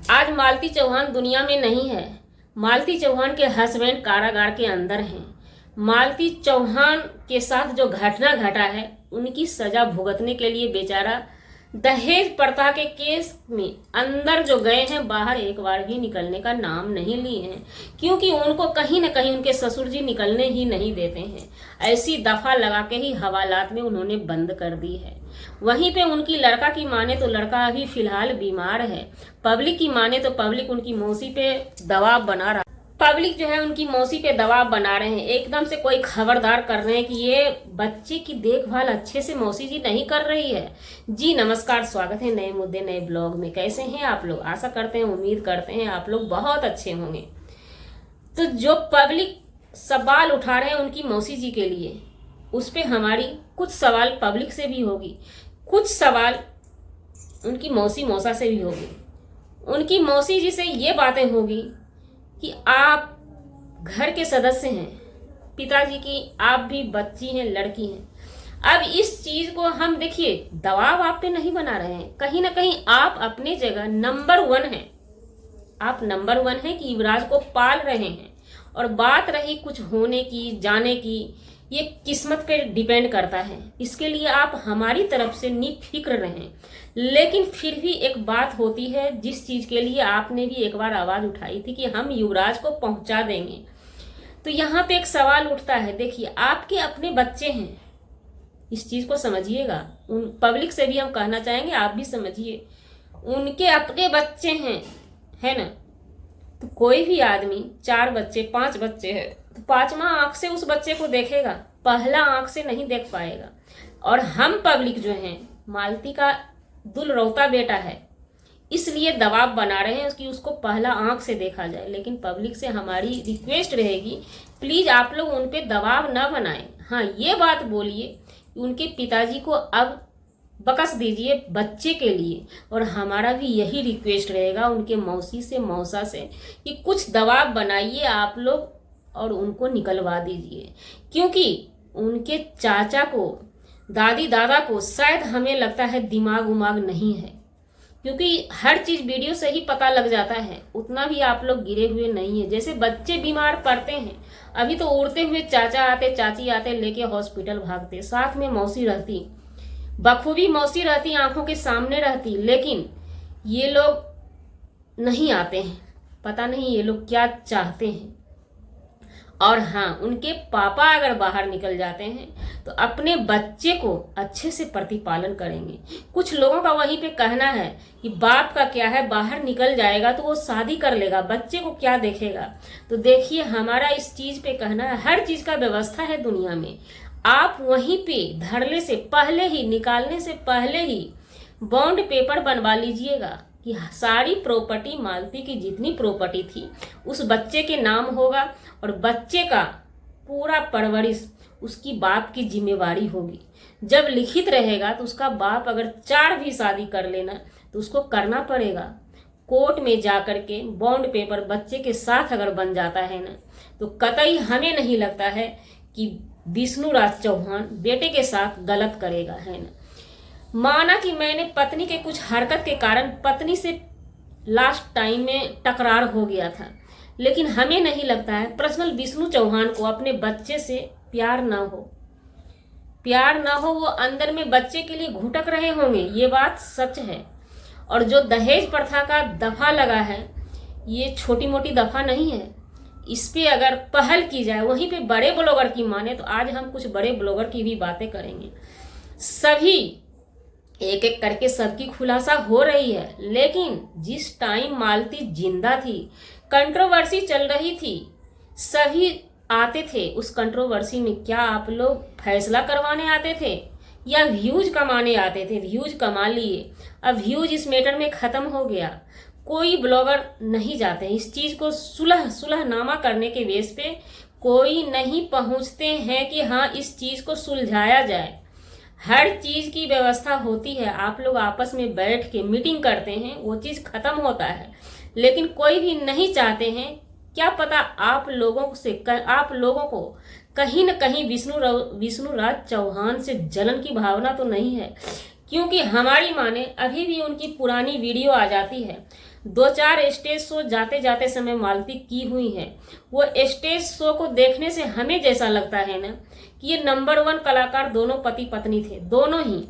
आज मालती चौहान दुनिया में नहीं है। मालती चौहान के हस्बैंड कारागार के अंदर हैं। मालती चौहान के साथ जो घटना घटा है उनकी सजा भुगतने के लिए बेचारा दहेज प्रथा के केस में अंदर जो गए हैं, बाहर एक बार भी निकलने का नाम नहीं लिए हैं, क्योंकि उनको कहीं ना कहीं उनके ससुर जी निकलने ही नहीं देते हैं। ऐसी दफा लगा के ही हवालात में उन्होंने बंद कर दी है। वहीं पे उनकी लड़का की माने तो लड़का अभी फिलहाल बीमार है। पब्लिक की माने तो पब्लिक उनकी मौसी पे दबाव बना रहा पब्लिक जो है उनकी मौसी पे दबाव बना रहे हैं। एकदम से कोई खबरदार कर रहे हैं कि ये बच्चे की देखभाल अच्छे से मौसी जी नहीं कर रही है। जी नमस्कार, स्वागत है नए मुद्दे नए ब्लॉग में। कैसे हैं आप लोग? आशा करते हैं, उम्मीद करते हैं आप लोग बहुत अच्छे होंगे। तो जो पब्लिक सवाल उठा रहे हैं उनकी मौसी जी के लिए, उस पर हमारी कुछ सवाल पब्लिक से भी होगी, कुछ सवाल उनकी मौसी मौसा से भी होगी। उनकी मौसी जी से ये बातें होगी कि आप घर के सदस्य हैं, पिताजी की आप भी बच्ची हैं, लड़की हैं। अब इस चीज को हम देखिए, दबाव आप पे नहीं बना रहे हैं। कहीं ना कहीं आप अपने जगह नंबर 1 हैं। आप नंबर 1 हैं कि युवराज को पाल रहे हैं। और बात रही कुछ होने की, जाने की, ये किस्मत पे डिपेंड करता है। इसके लिए आप हमारी तरफ से निफिक्र रहें। लेकिन फिर भी एक बात होती है जिस चीज के लिए आपने भी एक बार आवाज उठाई थी कि हम युवराज को पहुंचा देंगे। तो यहाँ पे एक सवाल उठता है, देखिए आपके अपने बच्चे हैं, इस चीज को समझिएगा। उन पब्लिक से भी हम कहना चाहेंगे, आप भी समझिए, उनके अपने बच्चे हैं, है ना। तो कोई भी आदमी 4 बच्चे 5 बच्चे है तो 5वां आंख से उस बच्चे को देखेगा, पहला आंख से नहीं देख पाएगा। और हम पब्लिक जो है, मालती का दुलरौता बेटा है, इसलिए दबाव बना रहे हैं कि उसको पहला आंख से देखा जाए। लेकिन पब्लिक से हमारी रिक्वेस्ट रहेगी, प्लीज आप लोग उन पे दबाव न बनाएं। हाँ, ये बात बोलिए उनके पिताजी को अब बकस दीजिए बच्चे के लिए। और हमारा भी यही रिक्वेस्ट रहेगा उनके मौसी से, मौसा से, कि कुछ दबाव बनाइए आप लोग और उनको निकलवा दीजिए। क्योंकि उनके चाचा को, दादी दादा को शायद हमें लगता है दिमाग उमाग नहीं है, क्योंकि हर चीज वीडियो से ही पता लग जाता है। उतना भी आप लोग गिरे हुए नहीं है। जैसे बच्चे बीमार पड़ते हैं, अभी तो उड़ते हुए चाचा आते, चाची आते, लेके हॉस्पिटल भागते, साथ में मौसी रहती, बखूबी मौसी रहती, आंखों के सामने रहती। लेकिन ये लोग नहीं आते हैं, पता नहीं ये लोग क्या चाहते हैं। और हाँ, उनके पापा अगर बाहर निकल जाते हैं तो अपने बच्चे को अच्छे से प्रतिपालन करेंगे। कुछ लोगों का वहीं पे कहना है कि बाप का क्या है, बाहर निकल जाएगा तो वो शादी कर लेगा, बच्चे को क्या देखेगा। तो देखिए, हमारा इस चीज पे कहना है, हर चीज का व्यवस्था है दुनिया में। आप वहीं पे धरने से पहले ही, निकालने से पहले ही बॉन्ड पेपर बनवा लीजिएगा कि सारी प्रॉपर्टी, मालती की जितनी प्रॉपर्टी थी उस बच्चे के नाम होगा। और बच्चे का पूरा परवरिश उसकी बाप की जिम्मेवारी होगी। जब लिखित रहेगा तो उसका बाप अगर 4 भी शादी कर लेना तो उसको करना पड़ेगा। कोर्ट में जाकर के बॉन्ड पेपर बच्चे के साथ अगर बन जाता है ना, तो कतई हमें नहीं लगता है कि विष्णुराज चौहान बेटे के साथ गलत करेगा, है ना। माना कि मैंने पत्नी के कुछ हरकत के कारण पत्नी से लास्ट टाइम में टकरार हो गया था, लेकिन हमें नहीं लगता है पर्सनल विष्णु चौहान को अपने बच्चे से प्यार ना हो। वो अंदर में बच्चे के लिए घुटक रहे होंगे, ये बात सच है। और जो दहेज प्रथा का दफा लगा है, ये छोटी मोटी दफा नहीं है। इस पे अगर पहल की जाए, वहीं पे बड़े ब्लॉगर की माने तो आज हम कुछ बड़े ब्लॉगर की भी बातें करेंगे। सभी एक एक करके सबकी खुलासा हो रही है। लेकिन जिस टाइम मालती जिंदा थी, कंट्रोवर्सी चल रही थी, सभी आते थे उस कंट्रोवर्सी में। क्या आप लोग फैसला करवाने आते थे या व्यूज कमाने आते थे? व्यूज कमा लिए, अब व्यूज इस मैटर में खत्म हो गया। कोई ब्लॉगर नहीं जाते इस चीज को सुलहनामा करने के बेस पे, कोई नहीं पहुंचते हैं कि हाँ इस चीज को सुलझाया जाए। हर चीज की व्यवस्था होती है, आप लोग आपस में बैठ के मीटिंग करते हैं, वो चीज खत्म होता है। लेकिन कोई भी नहीं चाहते हैं। क्या पता आप लोगों को कहीं न कहीं विष्णुराज चौहान से जलन की भावना तो नहीं है, क्योंकि हमारी माने अभी भी उनकी पुरानी वीडियो आ जाती है 2-4 स्टेज शो जाते जाते समय मालती की हुई है। वो स्टेज शो को देखने से हमें जैसा लगता है ना कि ये नंबर 1 कलाकार दोनों पति पत्नी थे, दोनों ही,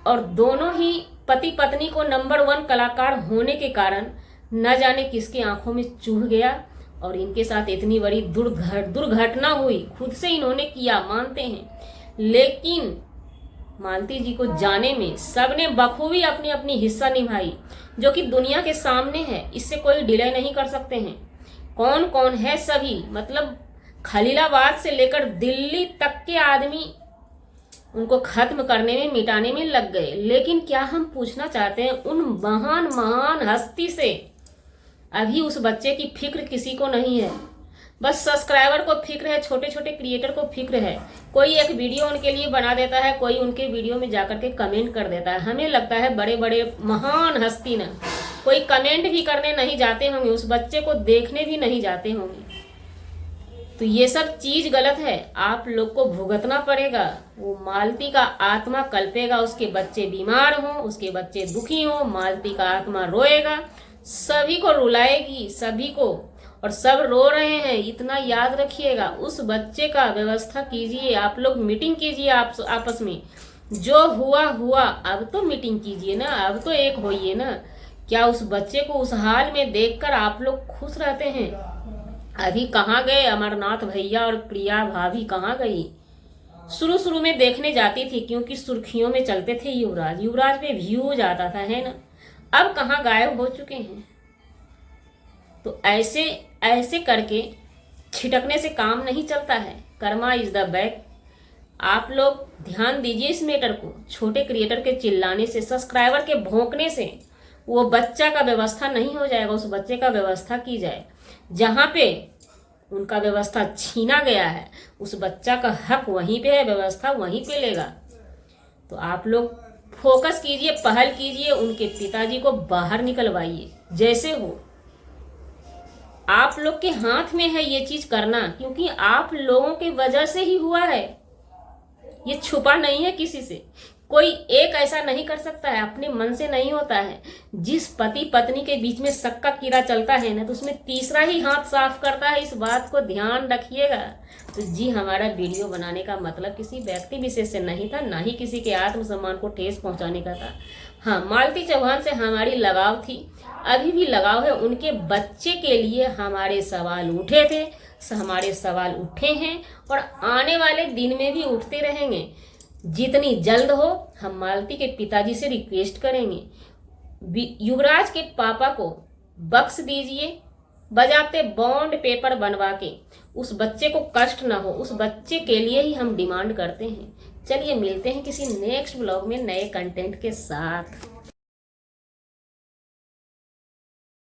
और दोनों ही पति पत्नी को नंबर 1 कलाकार होने के कारण न जाने किसकी आंखों में चुभ गया और इनके साथ इतनी बड़ी दुर्घटना हुई। खुद से इन्होंने किया, मानते हैं, लेकिन मालती जी को जाने में सबने बखूबी अपनी अपनी हिस्सा निभाई, जो कि दुनिया के सामने है। इससे कोई डिले नहीं कर सकते हैं। कौन कौन है सभी, मतलब खलीलाबाद से लेकर दिल्ली तक के आदमी उनको खत्म करने में, मिटाने में लग गए। लेकिन क्या हम पूछना चाहते हैं उन महान महान हस्ती से, अभी उस बच्चे की फिक्र किसी को नहीं है। बस सब्सक्राइबर को फिक्र है, छोटे छोटे क्रिएटर को फिक्र है। कोई एक वीडियो उनके लिए बना देता है, कोई उनके वीडियो में जाकर के कमेंट कर देता है। हमें लगता है बड़े बड़े महान हस्ती ना कोई कमेंट भी करने नहीं जाते होंगे, उस बच्चे को देखने भी नहीं जाते होंगे। तो ये सब चीज गलत है, आप लोग को भुगतना पड़ेगा। वो मालती का आत्मा कल्पेगा, उसके बच्चे बीमार हों, उसके बच्चे दुखी हों, मालती का आत्मा रोएगा, सभी को रुलाएगी, सभी को, और सब रो रहे हैं। इतना याद रखिएगा, उस बच्चे का व्यवस्था कीजिए, आप लोग मीटिंग कीजिए आपस में। जो हुआ हुआ, अब तो मीटिंग कीजिए ना, अब तो एक होइए ना। क्या उस बच्चे को उस हाल में देखकर आप लोग खुश रहते हैं? अभी कहाँ गए अमरनाथ भैया और प्रिया भाभी, कहाँ गई? शुरू में देखने जाती थी क्योंकि सुर्खियों में चलते थे युवराज पे व्यूज आता था, है ना। अब कहाँ गायब हो चुके हैं। तो ऐसे करके छिटकने से काम नहीं चलता है। Karma is the back. आप लोग ध्यान दीजिए इस मैटर को। छोटे क्रिएटर के चिल्लाने से, सब्सक्राइबर के भौंकने से वो बच्चा का व्यवस्था नहीं हो जाएगा। उस बच्चे का व्यवस्था की जाए, जहाँ पे उनका व्यवस्था छीना गया है, उस बच्चा का हक वहीं पे है, व्यवस्था वहीं पे लेगा। तो आप लोग फोकस कीजिए, पहल कीजिए, उनके पिताजी को बाहर निकलवाइए जैसे हो। आप लोग के हाथ में है ये चीज करना, क्योंकि आप लोगों के वजह से ही हुआ है। ये छुपा नहीं है किसी से। कोई एक ऐसा नहीं कर सकता है, अपने मन से नहीं होता है। जिस पति पत्नी के बीच में शक का कीड़ा चलता है ना, तो उसमें तीसरा ही हाथ साफ करता है। इस बात को ध्यान रखिएगा। तो जी, हमारा वीडियो बनाने का मतलब किसी व्यक्ति विशेष से नहीं था, ना ही किसी के आत्मसम्मान को ठेस पहुंचाने का था। हाँ, मालती चौहान से हमारी लगाव थी, अभी भी लगाव है। उनके बच्चे के लिए हमारे सवाल उठे थे, हमारे सवाल उठे हैं और आने वाले दिन में भी उठते रहेंगे। जितनी जल्द हो, हम मालती के पिताजी से रिक्वेस्ट करेंगे, युवराज के पापा को बख्श दीजिए, बजाते बॉन्ड पेपर बनवा के। उस बच्चे को कष्ट ना हो, उस बच्चे के लिए ही हम डिमांड करते हैं। चलिए मिलते हैं किसी नेक्स्ट ब्लॉग में नए कंटेंट के साथ।